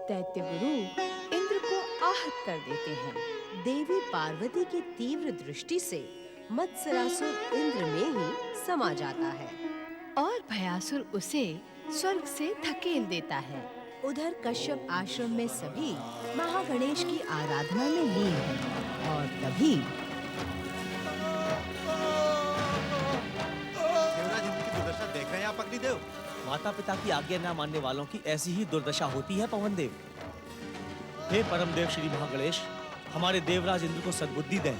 दैत्य गुरु इंद्र को आहत कर देते हैं। देवी पार्वती की तीव्र दृष्टि से मत्सरासुर इंद्र में ही समा जाता है और भयासुर उसे स्वर्ग से धकेल देता है। उधर कश्यप आश्रम में सभी महागणेश की आराधना में लीन हैं और तभी देवराज इंद्र की दुर्दशा देख रहे हैं आप अग्निदेव? माता पिता की आज्ञा न मानने वालों की ऐसी ही दुर्दशा होती है पवन देव। हे परम देव श्री महागणेश, हमारे देवराज इंद्र को सद्बुद्धि दें।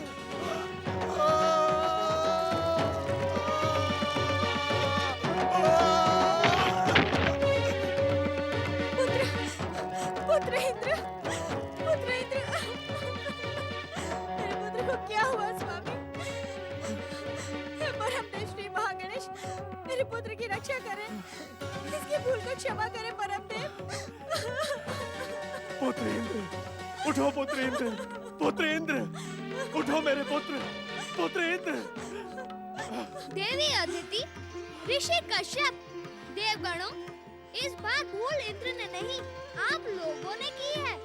पुत्र इंद्र, मेरे पुत्र को क्या हुआ स्वामी? हे परम देव श्री महागणेश, मेरे पुत्र की रक्षा करें, इसकी भूल को क्षमा करें परम देव। पुत्र इंद्र, उठो पुत्र इंद्र, पुत्र इंद्र, उठो मेरे पुत्र, पुत्र इंद्र। देवी अदिति, ऋषि कश्यप, देवगणों, इस बार भूल इंद्र ने नहीं, आप लोगों ने की है।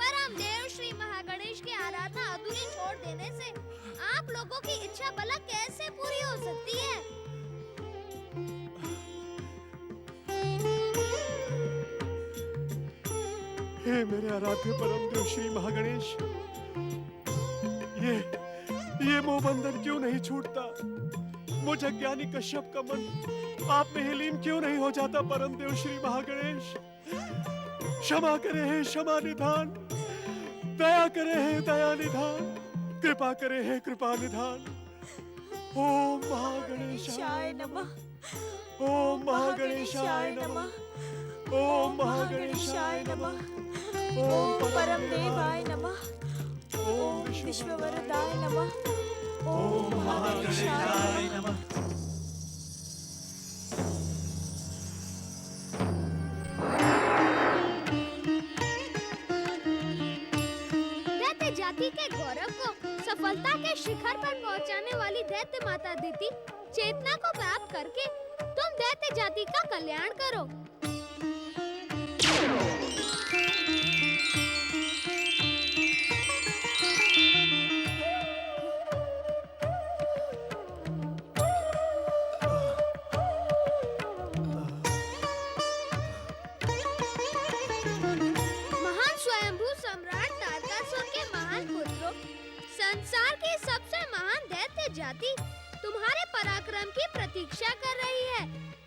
परम देव श्री महागणेश की आराधना अधूरी छोड़ देने से आप लोगों की इच्छा भला कैसे पूरी हो सकती है? हे मेरे आराध्य परम देव श्री महागणेश, ये मोह बंधन क्यों नहीं छूटता? मुझ अज्ञानी कश्यप का मन आप में ही लीन क्यों नहीं हो जाता? परम देव श्री महागणेश, क्षमा करे हे क्षमा निधान, दया करे हे दया निधान, कृपा करे हे कृपा निधान। ओम महागणेशाय नमः, ओम महागणेशाय नमः, ओम महागणेशाय नमः, ओम परम देवाय नमः, ओम विश्ववरदाय नमः, ओम महागणेशाय नमः। दैत्य जाति के गौरव को सफलता के शिखर पर पहुंचाने वाली दैत्य माता अदिति, चेतना को प्राप्त करके तुम दैत्य जाति का कल्याण करो। महान स्वयंभू सम्राट तारकासुर के महान पुत्रों, संसार की सबसे महान दैत्य जाति तुम्हारे पराक्रम की प्रतीक्षा कर रही है।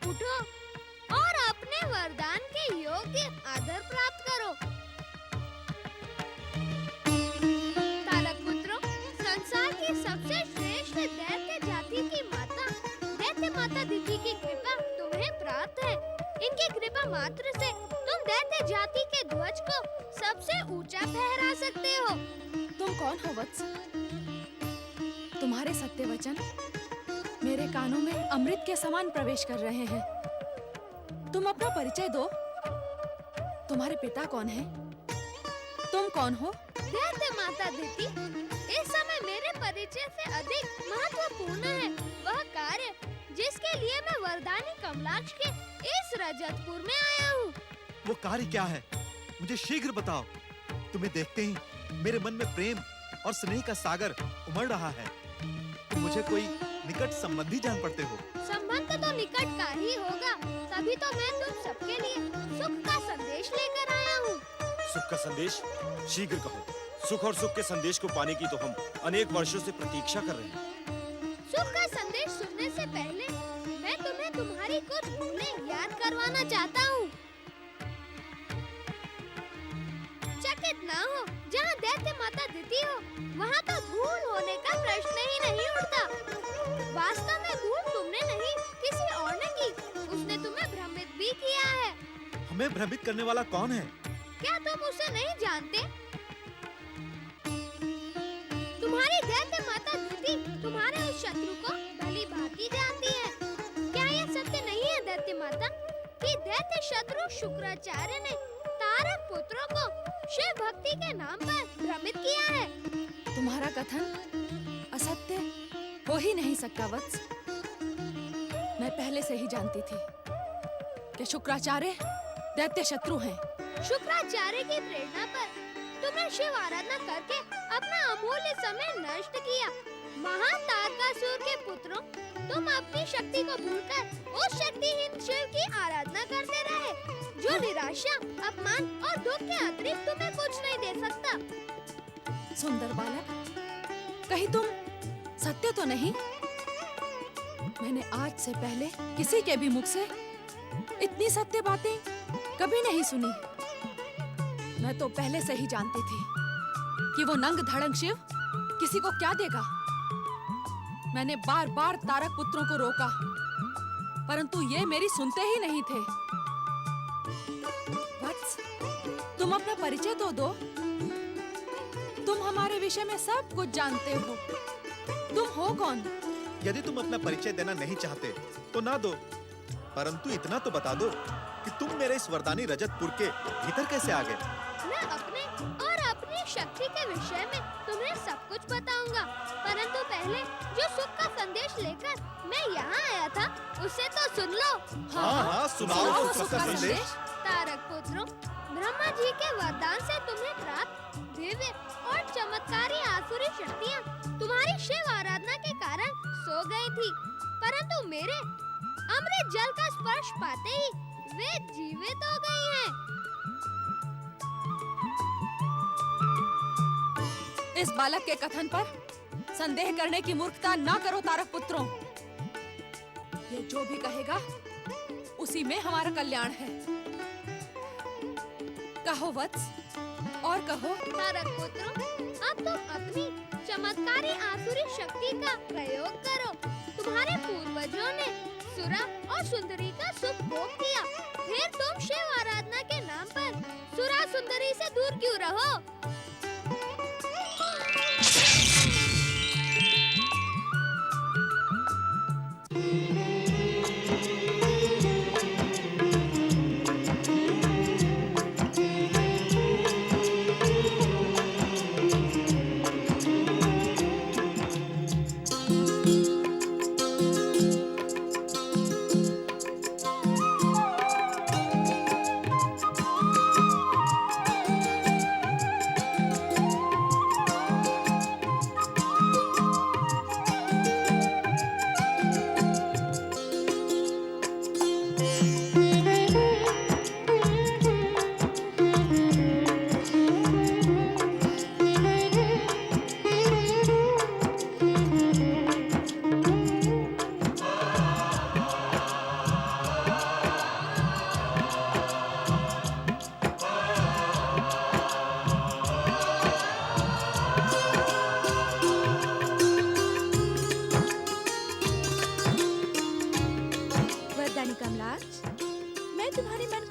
उठो और अपने वरदान के योग्य आदर प्राप्त करो। तारक पुत्रों, संसार की सबसे श्रेष्ठ दैत्य जाति की माता दैत्य माता अदिति की कृपा तुम्हें प्राप्त है। इनकी कृपा मात्र से तुम दैत्य जाति के ध्वज को सबसे ऊंचा फहरा सकते हो। तुम कौन हो वत्स? तुम्हारे सत्य वचन मेरे कानों में अमृत के समान प्रवेश कर रहे हैं। तुम अपना परिचय दो। तुम्हारे पिता कौन हैं? तुम कौन हो? दैत्य माता अदिति, इस समय मेरे परिचय से अधिक महत्वपूर्ण है वह कार्य जिसके लिए मैं वरदानी कमलाक्ष के इस रजतपुर में आया हूँ। वो कार्य क्या है? मुझे शीघ्र बताओ। तुम्हें देखते ही मेरे मन में प्रेम और स्नेह का सागर उमड़ रहा है। तुम मुझे कोई निकट संबंधी जान पड़ते हो। संबंध तो निकट का ही होगा, तभी तो मैं तुम सबके लिए सुख का संदेश लेकर आया हूँ। सुख का संदेश? शीघ्र कहो। सुख और सुख के संदेश को पाने की तो हम अनेक वर्षों से प्रतीक्षा कर रहे हैं। सुख का संदेश सुनने से पहले मैं तुम्हें तुम्हारी कुछ भूलें याद करवाना चाहता हूँ। चकित ना हो, जहाँ दैत्य माता अदिति हो, वहाँ तो भूल होने का प्रश्न ही नहीं उठता। वास्तव में भूल तुमने नहीं, किसी और ने की। उसने तुम्हें भ्रमित भी किया है। हमें भ्रमित करने वाला कौन है? क्या तुम उसे नहीं जानते? तुम्हारी दैत्य माता अदिति तुम्हारे उस शत्रु को भली भांति जानती है। क्या यह सत्य नहीं है दैत्य माता कि दैत्य शत्रु शुक्राचार्य ने तारक पुत्रों को शिव भक्ति के नाम पर भ्रमित किया है? तुम्हारा कथन असत्य हो ही नहीं सकता वत्स। मैं पहले से ही जानती थी कि शुक्राचार्य दैत्य शत्रु हैं। शुक्राचार्य की प्रेरणा पर तुमने शिव आराधना करके अपना अमूल्य समय नष्ट किया। महान तारकासुर के पुत्रों, तुम अपनी शक्ति को भूलकर उस शक्तिहीन शिव की आराधना करते रहे, जो निराशा, अपमान और दुख के अतिरिक्त तुम्हें कुछ नहीं दे सकता। सुंदर बालक, कहीं तुम सत्य तो नहीं? मैंने आज से पहले किसी के भी मुख से इतनी सत्य बातें कभी नहीं सुनी। मैं तो पहले से ही जानती थी कि वो नंग धड़ंग शिव किसी को क्या देगा। मैंने बार बार तारक पुत्रों को रोका, परंतु ये मेरी सुनते ही नहीं थे। वत्स, तुम अपना परिचय तो दो। तुम हमारे विषय में सब कुछ जानते हो। तुम हो कौन? यदि तुम अपना परिचय देना नहीं चाहते तो ना दो, परंतु इतना तो बता दो कि तुम मेरे इस वरदानी रजतपुर के भीतर कैसे आ गए। मैं अपने और अपनी शक्ति के विषय में तुम्हें सब कुछ बताऊंगा, परंतु पहले जो सुख का संदेश लेकर मैं यहाँ आया था उसे तो सुन लो। हाँ, सुनाओ सुख का संदेश। तारक पुत्रों, ब्रह्मा जी के वरदान से तुम्हें प्राप्त दिव्य और चमत्कारी आसुरी शक्तियाँ तुम्हारी शिव आराधना के कारण सो गई थी, परंतु मेरे अमृत जल का स्पर्श पाते ही वे जीवित हो गई हैं। इस बालक के कथन पर संदेह करने की मूर्खता ना करो तारक पुत्रों। ये जो भी कहेगा उसी में हमारा कल्याण है। कहो वत्स, और कहो। तारक पुत्रों, अब तुम अपनी चमत्कारी आसुरी शक्ति का प्रयोग करो। तुम्हारे पूर्वजों ने सुरा और सुंदरी का सुख भोग किया, फिर तुम शिव आराधना के नाम पर सुरा सुंदरी से दूर क्यों रहो?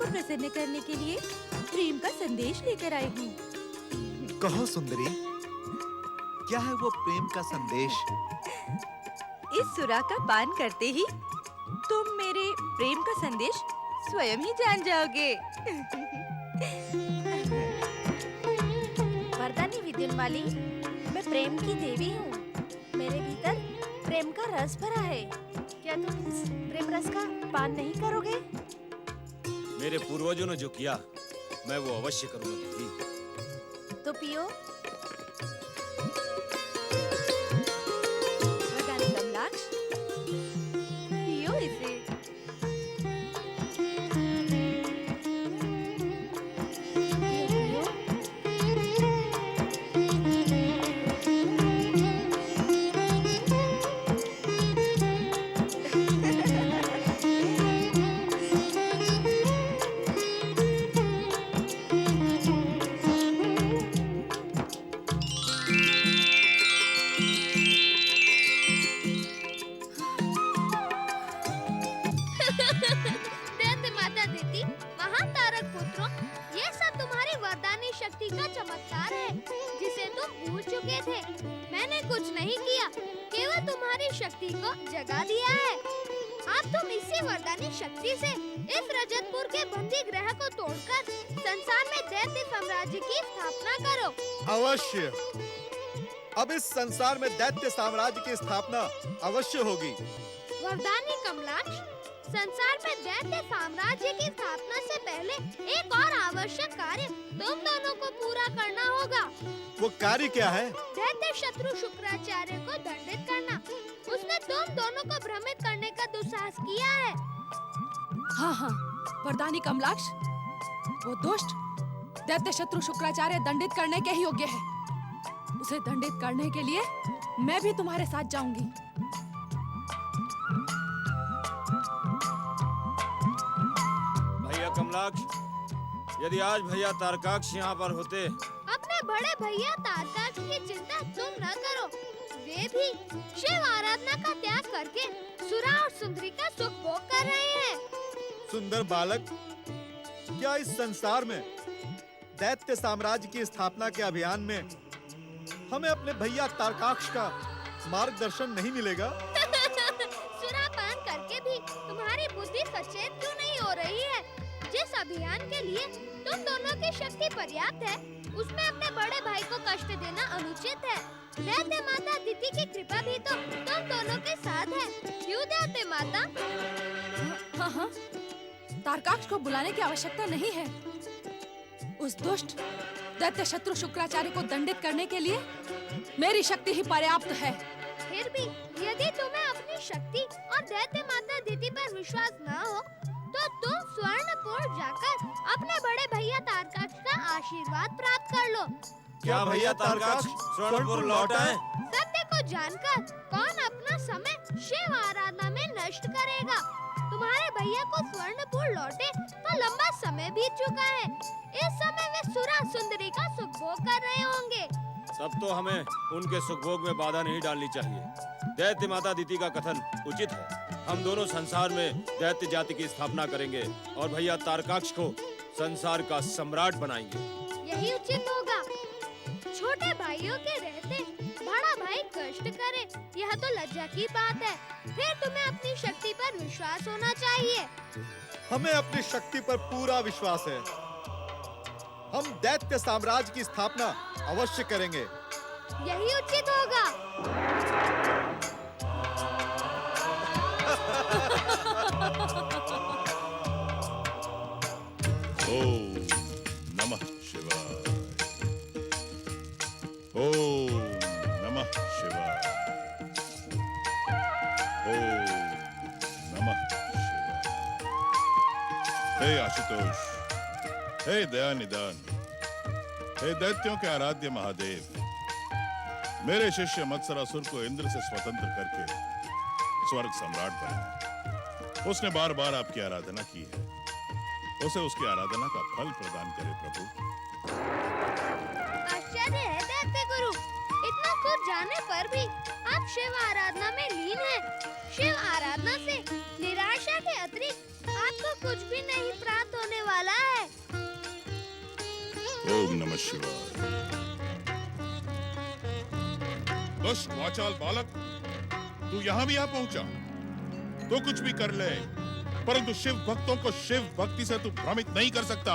प्रसन्न करने के लिए प्रेम का संदेश लेकर आई हूँ। कहो सुंदरी, क्या है वो प्रेम का संदेश? इस सुरा का पान करते ही तुम मेरे प्रेम का संदेश स्वयं ही जान जाओगे। वरदानी विद्युन्माली, मैं प्रेम की देवी हूँ। मेरे भीतर प्रेम का रस भरा है। क्या तुम इस प्रेम रस का पान नहीं करोगे? मेरे पूर्वजों ने जो किया मैं वो अवश्य करूंगा देवी। तो पियो। वरदानी कमलाक्ष, पियो इसे। पियो, पियो। दैत्य माता दीदी, महान तारक पुत्रों, ये सब तुम्हारी वरदानी शक्ति का चमत्कार है जिसे तुम भूल चुके थे। मैंने कुछ नहीं किया, केवल तुम्हारी शक्ति को जगा दिया है। अब तुम इसी वरदानी शक्ति से इस रजतपुर के बंदी ग्रह को तोड़कर संसार में दैत्य साम्राज्य की स्थापना करो। अवश्य। अब इस संसार में दैत्य साम्राज्य की स्थापना अवश्य होगी। वरदानी कमलाक्ष, संसार में दैत्य साम्राज्य की स्थापना से पहले एक और आवश्यक कार्य तुम दोनों को पूरा करना होगा। वो कार्य क्या है? दैत्य शत्रु शुक्राचार्य को दंडित करना। उसने तुम दोनों को भ्रमित करने का दुस्साहस किया है। हाँ हाँ, वरदानी कमलाक्ष, वो दुष्ट दैत्य शत्रु शुक्राचार्य दंडित करने के ही योग्य है। उसे दंडित करने के लिए मैं भी तुम्हारे साथ जाऊंगी। भैया कमलाक्ष, यदि आज भैया तारकाक्ष यहाँ पर होते। अपने बड़े भैया तारकाक्ष की चिंता तुम न करो। वे भी शिव आराधना का त्याग करके सुरा और सुंदरी का सुख भोग कर रहे हैं। सुंदर बालक, क्या इस संसार में दैत्य साम्राज्य की स्थापना के अभियान में हमें अपने भैया तारकाक्ष का मार्गदर्शन नहीं मिलेगा? सुरापान करके भी तुम्हारी बुद्धि सचेत क्यों नहीं हो रही है? जिस अभियान के लिए तुम दोनों की शक्ति पर्याप्त है, उसमें अपने बड़े भाई को कष्ट देना अनुचित है। दैत्य माता दिति की कृपा भी तो तुम दोनों के साथ है। क्यों दैत्य माता? हाँ हाँ, तारकाक्ष को बुलाने की आवश्यकता नहीं है। उस दुष्ट दैत्य शत्रु शुक्राचार्य को दंडित करने के लिए मेरी शक्ति ही पर्याप्त है। फिर भी यदि तुम्हें अपनी शक्ति और दैत्य माता दिति पर विश्वास न हो, तो तुम स्वर्णपुर जाकर अपने बड़े भैया तारकाक्ष का आशीर्वाद प्राप्त कर लो। क्या भैया तारकाक्ष स्वर्णपुर लौट आए? सत्य को जानकर कौन अपना समय शिव आराधना में नष्ट करेगा? तुम्हारे भैया को स्वर्णपुर लौटे तो लंबा समय बीत चुका है। इस समय वे सुरा सुंदरी का सुख भोग कर रहे होंगे। सब तो हमें उनके सुखभोग में बाधा नहीं डालनी चाहिए। दैत्य माता दिति का कथन उचित है। हम दोनों संसार में दैत्य जाति की स्थापना करेंगे और भैया तारकाक्ष को संसार का सम्राट बनाएंगे। यही उचित होगा। छोटे भाइयों के रहते बड़ा भाई कष्ट करे, यह तो लज्जा की बात है। फिर तुम्हें अपनी शक्ति पर विश्वास होना चाहिए। हमें अपनी शक्ति पर पूरा विश्वास है। हम दैत्य साम्राज्य की स्थापना अवश्य करेंगे। यही उचित होगा। ओम नमः शिवाय। ओम नमः शिवाय। ओम नमः शिवाय। हे आशुतोष, हे दया निदान, हे दैत्यों के आराध्य महादेव, मेरे शिष्य मत्सरासुर को इंद्र से स्वतंत्र करके स्वर्ग सम्राट बनाया। उसने बार बार आपकी आराधना की है। उसे उसकी आराधना का फल प्रदान करे प्रभु। आश्चर्य है दैत्य गुरु, इतना कुछ जाने पर भी आप शिव आराधना में लीन हैं। शिव आराधना से निराशा के अतिरिक्त आपको कुछ भी नहीं प्राप्त होने वाला है। ओम नमः शिवाय। दुष्ट वाचाल बालक, तू यहाँ भी आ पहुंचा। तो कुछ भी कर ले, परंतु शिव भक्तों को शिव भक्ति से तू भ्रमित नहीं कर सकता।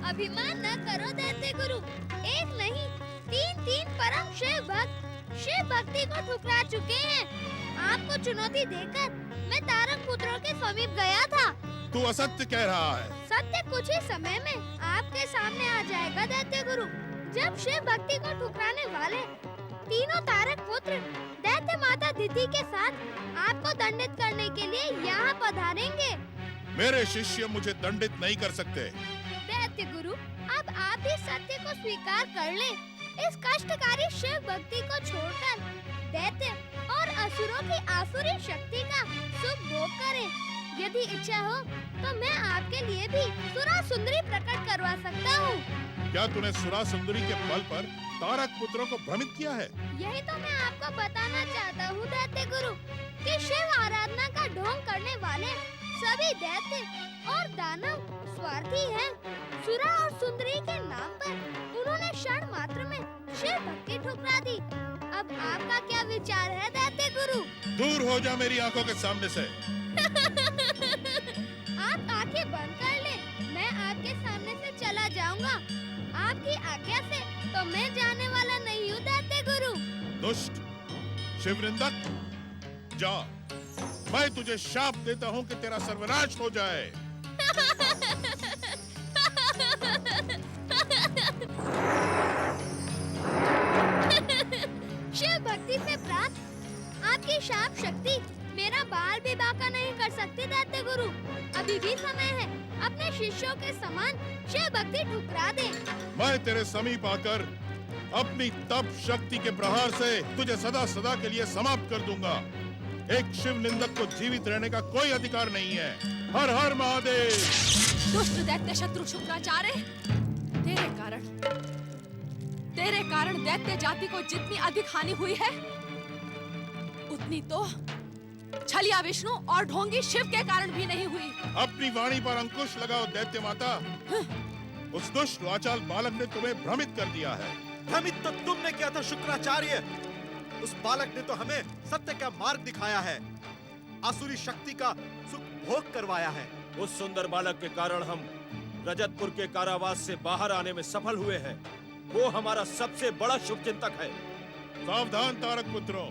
अभिमान न करो दैत्य गुरु। एक नहीं, तीन परम शिव भक्त शिव भक्ति को ठुकरा चुके हैं। आपको चुनौती देकर मैं तारक पुत्रों के समीप गया था। तू असत्य कह रहा है। सत्य कुछ ही समय में आपके सामने आ जाएगा दैत्य गुरु। जब शिव भक्ति को ठुकराने वाले तीनों तारक पुत्र दैत्य माता दिति के साथ आपको दंडित करने के लिए यहाँ पधारेंगे। मेरे शिष्य मुझे दंडित नहीं कर सकते। दैत्य गुरु, अब आप भी सत्य को स्वीकार कर लें। इस कष्टकारी शिव भक्ति को छोड़कर दैत्य और असुरों की आसुरी शक्ति का सुख भोग करें। यदि इच्छा हो तो मैं आपके लिए भी सुरा सुंदरी प्रकट करवा सकता हूँ। क्या तूने सुरा सुंदरी के बल पर तारक पुत्रों को भ्रमित किया है? यही तो मैं आपको बताना चाहता हूँ दैत्य गुरु, कि शिव आराधना का ढोंग करने वाले सभी दैत्य और दानव स्वार्थी हैं। सुरा और सुंदरी के नाम पर उन्होंने क्षण मात्र में शिव भक्ति ठुकरा दी। अब आपका क्या विचार है दैत्य गुरु? दूर हो जा मेरी आंखों के सामने से। आप आंखें बंद कर लें, मैं आपके सामने से चला जाऊंगा। आपकी आज्ञा से तो मैं जाने वाला नहीं हूँ दैत्य गुरु। दुष्ट शिवनिंदक, जा मैं तुझे शाप देता हूँ कि तेरा सर्वनाश हो जाए। शिव भक्ति से प्राप्त आपकी शाप शक्ति मेरा बाल भी बांका नहीं कर सकती दैत्य गुरु। अभी भी समय है, अपने शिष्यों के समान शिव भक्ति ठुकरा दे। मैं तेरे समीप आकर अपनी तप शक्ति के प्रहार से तुझे सदा सदा के लिए समाप्त कर दूंगा। एक शिव निंदक को जीवित रहने का कोई अधिकार नहीं है। हर हर महादेव। दुष्ट दैत्य शत्रु शुक्राचार्य, तेरे कारण दैत्य जाति को जितनी अधिक हानि हुई है, उतनी तो छलिया विष्णु और ढोंगी शिव के कारण भी नहीं हुई। अपनी वाणी पर अंकुश लगाओ दैत्य माता। उस दुष्ट वाचाल बालक ने तुम्हें भ्रमित कर दिया है। भ्रमित तो तुमने किया था शुक्राचार्य। उस बालक ने तो हमें सत्य का मार्ग दिखाया है, आसुरी शक्ति का सुख भोग करवाया है। उस सुंदर बालक के कारण हम रजतपुर के कारावास से बाहर आने में सफल हुए हैं। वो हमारा सबसे बड़ा शुभचिंतक है। सावधान तारक पुत्रों,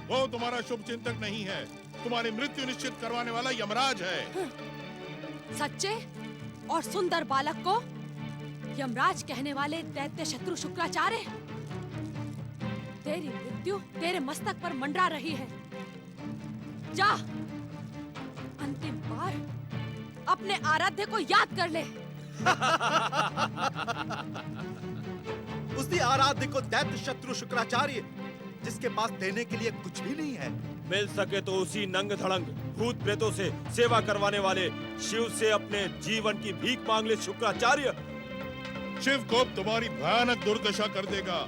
वो तुम्हारा शुभचिंतक नहीं है, तुम्हारी मृत्यु निश्चित करवाने वाला यमराज है। सच्चे और सुंदर बालक को यमराज कहने वाले दैत्य शत्रु शुक्राचार्य, तेरी मृत्यु तेरे मस्तक पर मंडरा रही है। जा, अंतिम बार अपने आराध्य को याद कर ले। उसी आराध्य को दैत्य शत्रु शुक्राचार्य, जिसके पास देने के लिए कुछ भी नहीं है। मिल सके तो उसी नंग धड़ंग भूत प्रेतों से सेवा करवाने वाले शिव से अपने जीवन की भीख मांग ले शुक्राचार्य। शिव को तुम्हारी भयानक दुर्दशा कर देगा।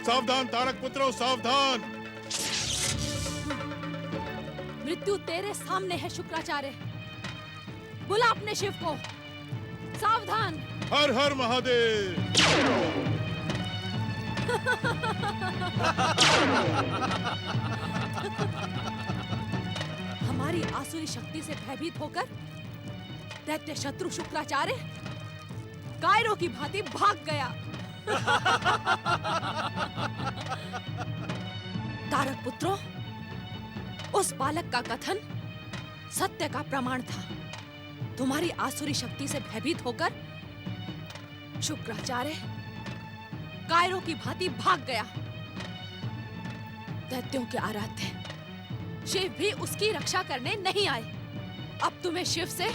सावधान तारक पुत्रों, सावधान। मृत्यु तेरे सामने है शुक्राचार्य, बुला अपने शिव को। सावधान। हर हर महादेव। हमारी आसुरी शक्ति से भयभीत होकर दैत्य शत्रु शुक्राचार्य कायरों की भांति भाग गया। तारक पुत्रों, उस बालक का कथन सत्य का प्रमाण था। तुम्हारी आसुरी शक्ति से भयभीत होकर शुक्राचार्य कायरों की भांति भाग गया। दैत्यों के आराध्य शिव भी उसकी रक्षा करने नहीं आए। अब तुम्हें शिव से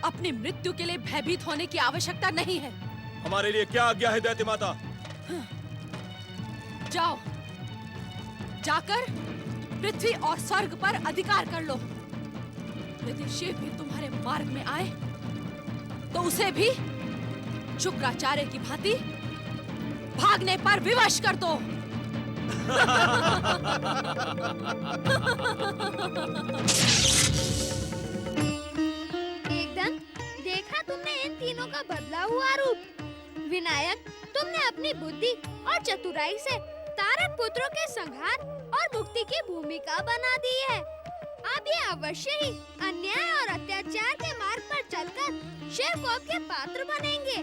अपनी मृत्यु के लिए भयभीत होने की आवश्यकता नहीं है। हमारे लिए क्या आज्ञा है दैत्य माता? जाओ, जाकर पृथ्वी और स्वर्ग पर अधिकार कर लो। यदि शिव भी तुम्हारे मार्ग में आए तो उसे भी शुक्राचार्य की भांति भागने पर विवश कर दो। एकदम देखा तुमने इन तीनों का बदला हुआ रूप। विनायक, तुमने अपनी बुद्धि और चतुराई से तारक पुत्रों के संहार और मुक्ति की भूमिका बना दी है। आप ये अवश्य ही अन्याय और अत्याचार के मार्ग पर चलकर शिव कोप के पात्र बनेंगे।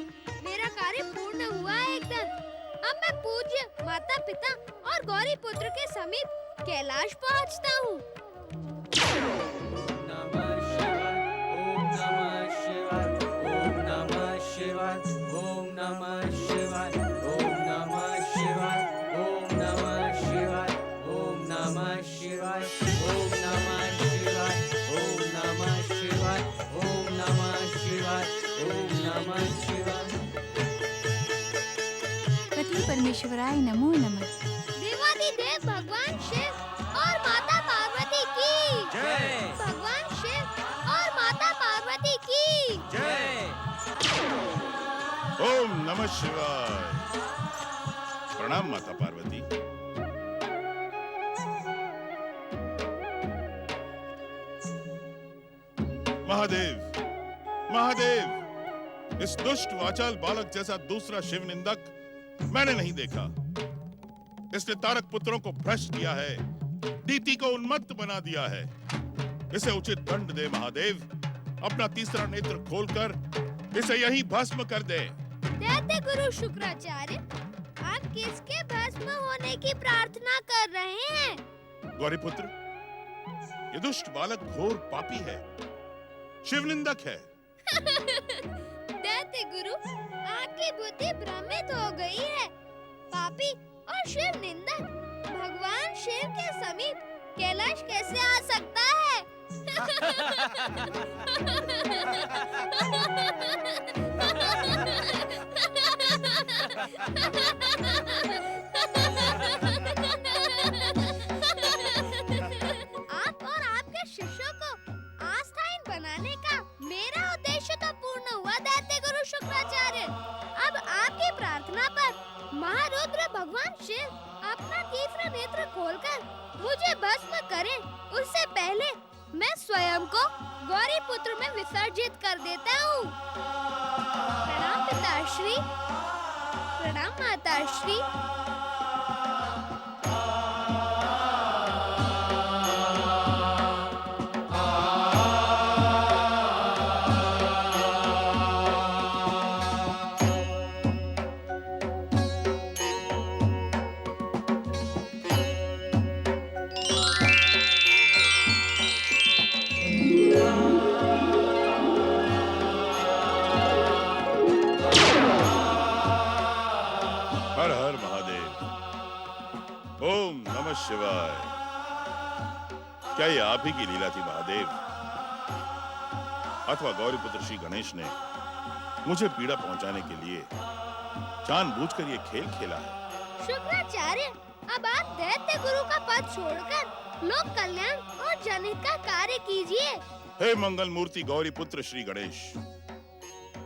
मेरा कार्य पूर्ण हुआ है एकदम। अब मैं पूज्य माता पिता और गौरी पुत्र के समीप कैलाश पहुंचता हूँ। परमेश्वराय नमो नमः। देवाधिदेव भगवान शिव और माता पार्वती की जय। भगवान शिव और माता पार्वती की जय। ओम नमः शिवाय। प्रणाम माता पार्वती। महादेव, महादेव, इस दुष्ट वाचाल बालक जैसा दूसरा शिव निंदक मैंने नहीं देखा। इसने तारक पुत्रों को भ्रष्ट किया है, नीति को उन्मत्त बना दिया है। इसे उचित दंड दे महादेव। अपना तीसरा नेत्र खोलकर इसे यहीं भस्म कर दे। दैत्य गुरु शुक्राचार्य, आप किसके भस्म होने की प्रार्थना कर रहे हैं? गौरी पुत्र, ये दुष्ट बालक घोर पापी है, शिवनिंदक है। दैत्य गुरु, आपकी बुद्धि भ्रमित हो गई है। पापी और शिव निंदक भगवान शिव के समीप कैलाश कैसे आ सकता है? आप और आपके शिष्यों को आस्थाहीन बनाने का मेरा उद्देश्य तो पूर्ण हुआ दैत्य गुरु शुक्राचार्य। अब आपकी प्रार्थना पर महारुद्र भगवान शिव अपना तीसरा नेत्र खोलकर मुझे भस्म करें, उससे पहले मैं स्वयं को गौरी पुत्र में विसर्जित कर देता हूँ। प्रणाम पिताश्री, प्रणाम माताश्री। हर हर महादेव। ओम नमः शिवाय। क्या ये आप ही की लीला थी महादेव, अथवा गौरीपुत्र श्री गणेश ने मुझे पीड़ा पहुंचाने के लिए जानबूझकर ये खेल खेला है? शुक्राचार्य, अब आप दैत्य गुरु का पद छोड़कर लोक कल्याण और जनहित का कार्य कीजिए। हे मंगल मूर्ति गौरीपुत्र श्री गणेश,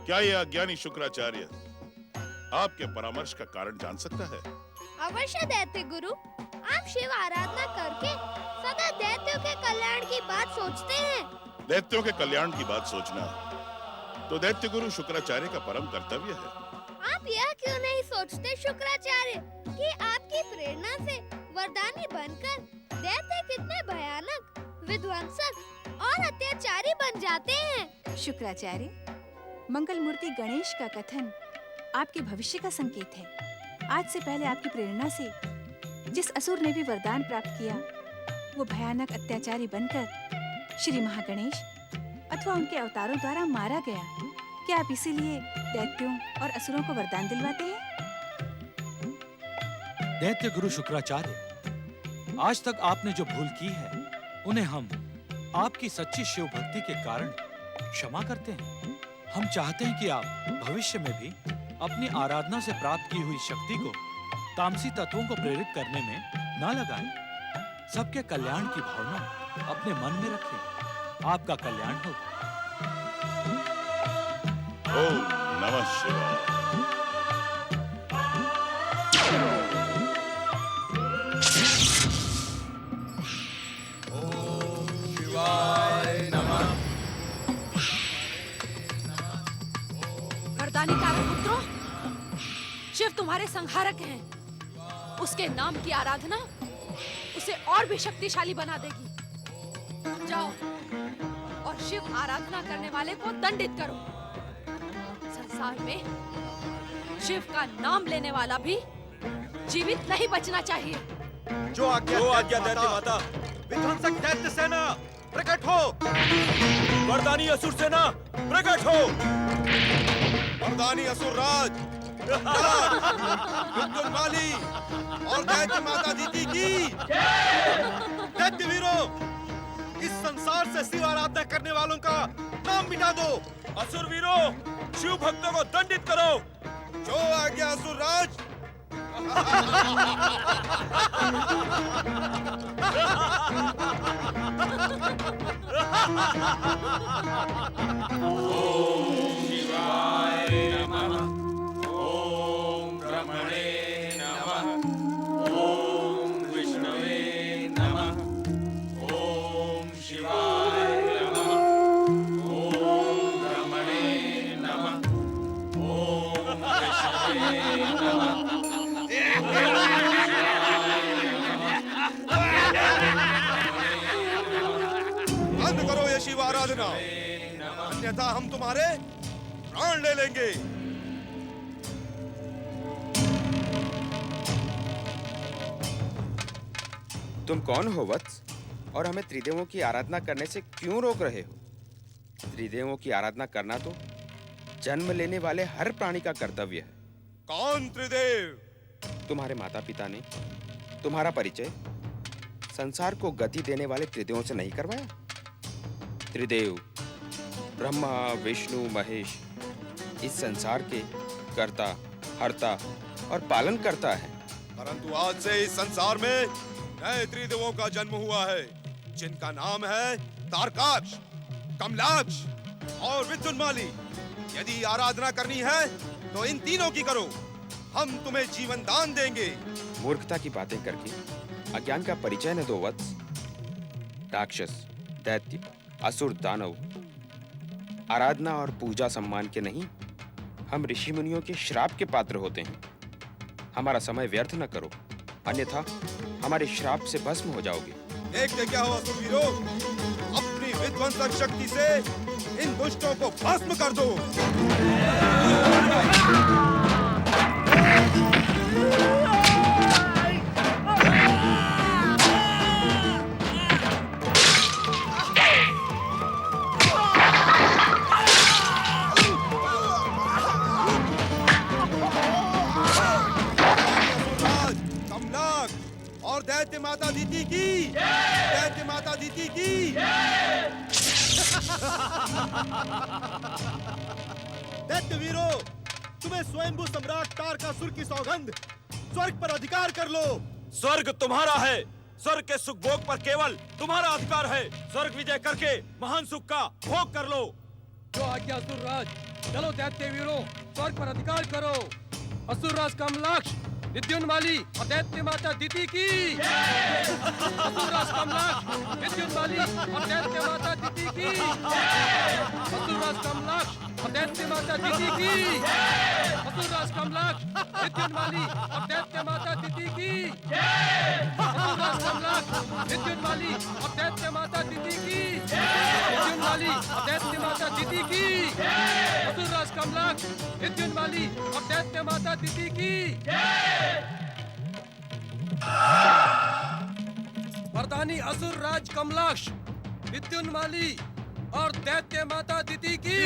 क्या ये अज्ञानी शुक्राचार्य आपके परामर्श का कारण जान सकता है? अवश्य दैत्य गुरु, आप शिव आराधना करके सदा दैत्यों के कल्याण की बात सोचते हैं। दैत्यों के कल्याण की बात सोचना तो दैत्य गुरु शुक्राचार्य का परम कर्तव्य है। आप यह क्यों नहीं सोचते शुक्राचार्य कि आपकी प्रेरणा से वरदानी बनकर दैत्य कितने भयानक, विध्वंसक और अत्याचारी बन जाते हैं? शुक्राचार्य, मंगल मूर्ति गणेश का कथन आपके भविष्य का संकेत है। आज से पहले आपकी प्रेरणा से जिस असुर ने भी वरदान प्राप्त किया, वो भयानक अत्याचारी बनकर श्री महागणेश अथवा उनके अवतारों द्वारा मारा गया। क्या आप इसीलिए दैत्यों और असुरों को वरदान दिलवाते हैं? दैत्य गुरु शुक्राचार्य, आज तक आपने जो भूल की है, उन्हें हम आपकी सच्ची शिव भक्ति के कारण क्षमा करते हैं। हम चाहते हैं कि आप भविष्य में भी अपनी आराधना से प्राप्त की हुई शक्ति को तामसी तत्वों को प्रेरित करने में न लगाएं। सबके कल्याण की भावना अपने मन में रखें। आपका कल्याण हो। ओम नमः शिवाय। वरदानी तारपुत्रों, शिव तुम्हारे संहारक हैं। उसके नाम की आराधना उसे और भी शक्तिशाली बना देगी। जाओ और शिव आराधना करने वाले को दंडित करो। संसार में शिव का नाम लेने वाला भी जीवित नहीं बचना चाहिए। जो आज्ञा दैत्य माता। विध्वंसक दैत्य सेना प्रकट हो। वरदानी असुर सेना प्रकट हो। वरदानी असुर राज मृत्युंजयी और दैत्य माता दीदी की। दैत्य वीरों, इस संसार से शिव आराधना करने वालों का नाम मिटा दो। असुर वीरों, शिव भक्तों को दंडित करो। जो आज्ञा असुर राज। शिवाय नमः। ओम ब्रह्मणे नमः। ओम विष्णवे नमः। ओम शिवाय नमः। ओम ब्रह्मणे नमः। ओम विष्णवे नमः। बंद करो ये शिव आराधना, अन्यथा हम तुम्हारे प्राण ले लेंगे। तुम कौन हो वत्स? और हमें त्रिदेवों की आराधना करने से क्यों रोक रहे हो? त्रिदेवों की आराधना करना तो जन्म लेने वाले हर प्राणी का कर्तव्य है। कौन त्रिदेव? तुम्हारे माता पिता ने तुम्हारा परिचय संसार को गति देने वाले त्रिदेवों से नहीं करवाया? त्रिदेव ब्रह्मा, विष्णु, महेश इस संसार के कर्ता, हर्ता और पालन करता है। परंतु आज से इस संसार में नए त्रिदेवों का जन्म हुआ है, जिनका नाम है तारकाक्ष, कमलाक्ष और विद्युन्माली। यदि आराधना करनी है तो इन तीनों की करो, हम तुम्हें जीवन दान देंगे। मूर्खता की बातें करके अज्ञान का परिचय न दो वत्स। राक्षस, दैत्य, असुर, दानव आराधना और पूजा सम्मान के नहीं, हम ऋषि मुनियों के श्राप के पात्र होते हैं। हमारा समय व्यर्थ न करो, अन्यथा हमारे श्राप से भस्म हो जाओगे। देखते क्या हो असुर वीरों, अपनी विध्वंसक शक्ति से इन दुष्टों को भस्म कर दो। और दैत्य माता दीति की, दैत्य माता दीति की। दैत्य वीरों, तुम्हें स्वयंभू सम्राट तारकासुर की सौगंध, स्वर्ग पर अधिकार कर लो। स्वर्ग तुम्हारा है, स्वर्ग के सुख भोग पर केवल तुम्हारा अधिकार है। स्वर्ग विजय करके महान सुख का भोग कर लो। जो आज्ञा असुर राज, चलो दैत्य वीरों, स्वर्ग पर अधिकार करो। असुर राज कमलाक्ष, विद्युन्माली और दैत्य माता दीति की। असुर राज कमलाक्ष, विद्युन्माली और दैत्य माता दीति की। असुर राज कमलाक्ष और दैत्य माता दीति की। असुर राज कमलाक्ष, विद्युन्माली और दैत्य माता दीति की। असुर राज कमलाक्ष, विद्युन्माली और दैत्य माता दीति की। विद्युन्माली और दैत्य माता दीति की। असुर राज कमलाक्ष, विद्युन्माली और दैत्य माता दीति की। वरदानी असुर राज कमलाक्ष, विद्युन्माली और दैत्य माता दीति की।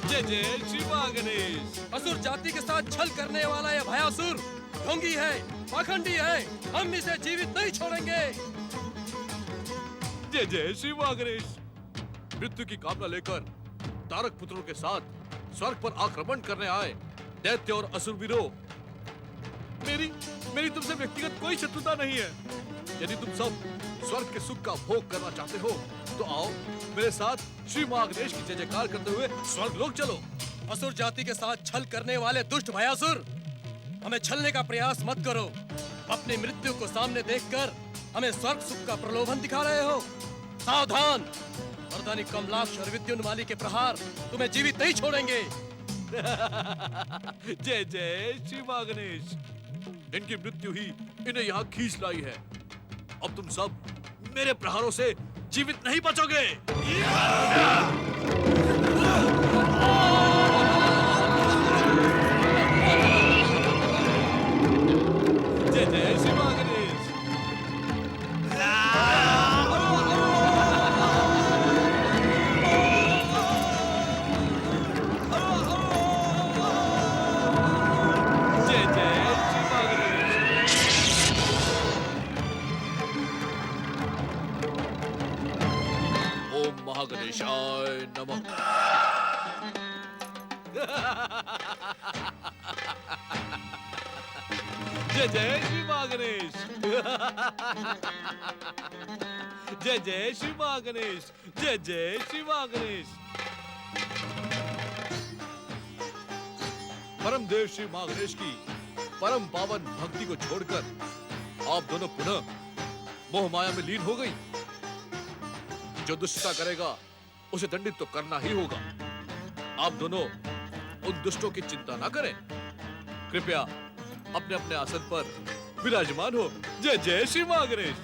जय जय श्री गणेश। असुर जाति के साथ छल करने वाला यह भयासुर ढोंगी है, पाखंडी है, हम इसे जीवित नहीं छोड़ेंगे। जय जय श्री गणेश। मृत्यु की कामना लेकर तारक पुत्रों के साथ स्वर्ग पर आक्रमण करने आए दैत्य और असुर वीरों, मेरी तुमसे व्यक्तिगत कोई शत्रुता नहीं है। यदि तुम सब स्वर्ग के सुख का भोग करना चाहते हो तो आओ मेरे साथ श्री गणेश की जय जयकार करते हुए स्वर्ग लोक चलो। असुर जाति के साथ छल करने वाले दुष्ट भयासुर, हमें छलने का प्रयास मत करो। अपनी मृत्यु को सामने देखकर हमें स्वर्ग सुख का प्रलोभन दिखा रहे हो। सावधान, वरदानी कमलाक्ष और विद्युन्माली के प्रहार तुम्हें जीवित नहीं छोड़ेंगे। जय जय श्री गणेश। इनकी मृत्यु ही इन्हें यहाँ खींच लाई है। अब तुम सब मेरे प्रहारों से जीवित नहीं बचोगे। जय जय श्री गणेश। जय जय श्री गणेश। ओम महागणेशाय नमः। जय जय श्री गणेश। जय जय श्री गणेश। जय जय श्री गणेश। परम देव श्री गणेश की परम पावन भक्ति को छोड़कर आप दोनों पुनः मोह माया में लीन हो गई। जो दुष्टता करेगा उसे दंडित तो करना ही होगा। आप दोनों उन दुष्टों की चिंता ना करें, कृपया अपने अपने आसन पर विराजमान हो। जय जय श्री गणेश।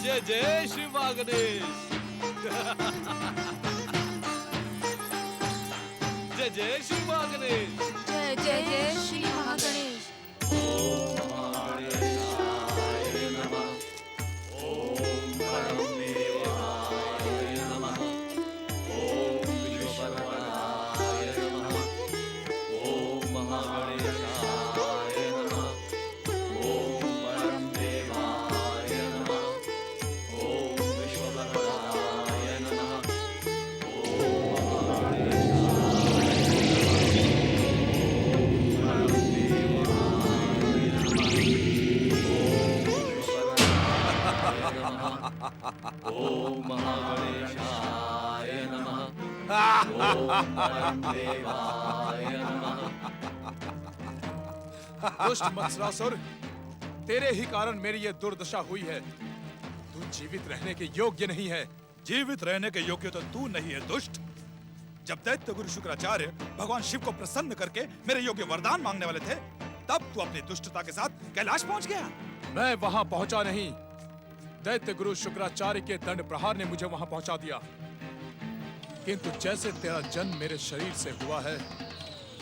जय जय श्री गणेश। जय जय श्री महागणेश। जय जय जय श्री महागणेश। ओम महागणेशाय नमः। ओम परमदेवाय नमः। दुष्ट मत्सरासुर, तेरे ही कारण मेरी ये दुर्दशा हुई है। तू जीवित रहने के योग्य नहीं है। जीवित रहने के योग्य तो तू नहीं है दुष्ट। जब दैत्य गुरु शुक्राचार्य भगवान शिव को प्रसन्न करके मेरे योग्य वरदान मांगने वाले थे, तब तू अपनी दुष्टता के साथ कैलाश पहुंच गया। मैं वहां पहुंचा नहीं, दैत्य गुरु शुक्राचार्य के दंड प्रहार ने मुझे वहां पहुंचा दिया। किंतु जैसे तेरा जन्म मेरे शरीर से हुआ है,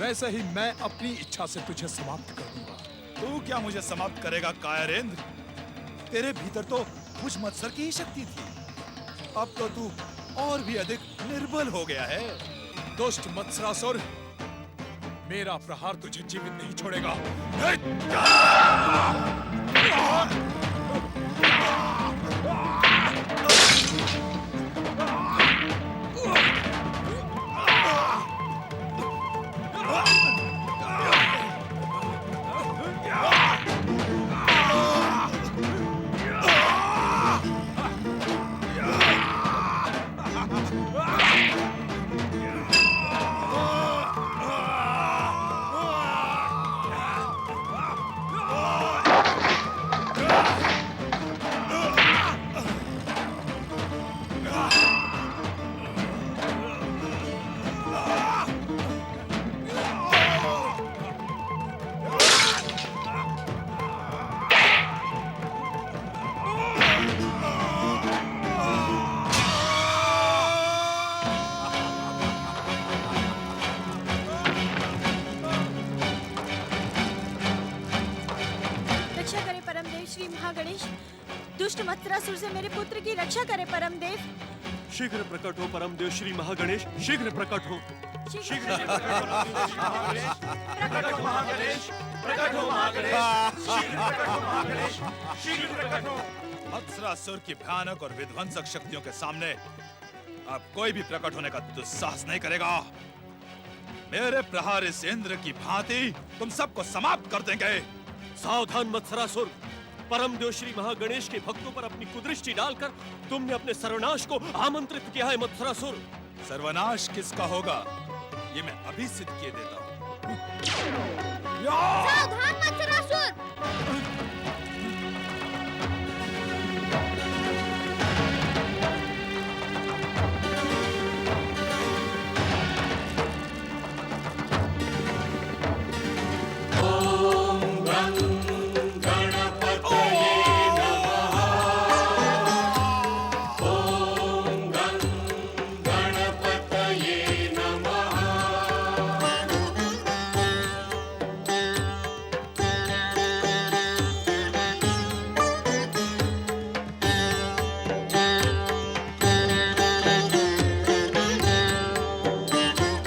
वैसे ही मैं अपनी इच्छा से तुझे समाप्त कर दूंगा। तू क्या मुझे समाप्त करेगा कायरेंद्र? तेरे भीतर तो मुझ मत्सर की ही शक्ति थी। अब तो तू और भी अधिक निर्बल हो गया है। दुष्ट मत्सरासुर, मेरा प्रहार तुझे जीवित नहीं छोड़ेगा। श्री महागणेश, दुष्ट मत्सरासुर से मेरे पुत्र की रक्षा करे परमदेव। शीघ्र प्रकट हो परमदेव श्री महागणेश, शीघ्र प्रकट हो। शीघ्र प्रकट हो महागणेश, प्रकट हो महागणेश, शीघ्र प्रकट हो महागणेश, शीघ्र प्रकट हो। मत्सरासुर की भयानक और विध्वंसक शक्तियों के सामने अब कोई भी प्रकट होने का दुस्साहस नहीं करेगा। मेरे प्रहार इस इंद्र की भांति तुम सबको समाप्त कर देंगे। सावधान मत्सरासुर, परमदेव श्री महागणेश के भक्तों पर अपनी कुदृष्टि डालकर तुमने अपने सर्वनाश को आमंत्रित किया है मत्सरासुर। सर्वनाश किसका होगा ये मैं अभी सिद्ध किए देता हूँ। सावधान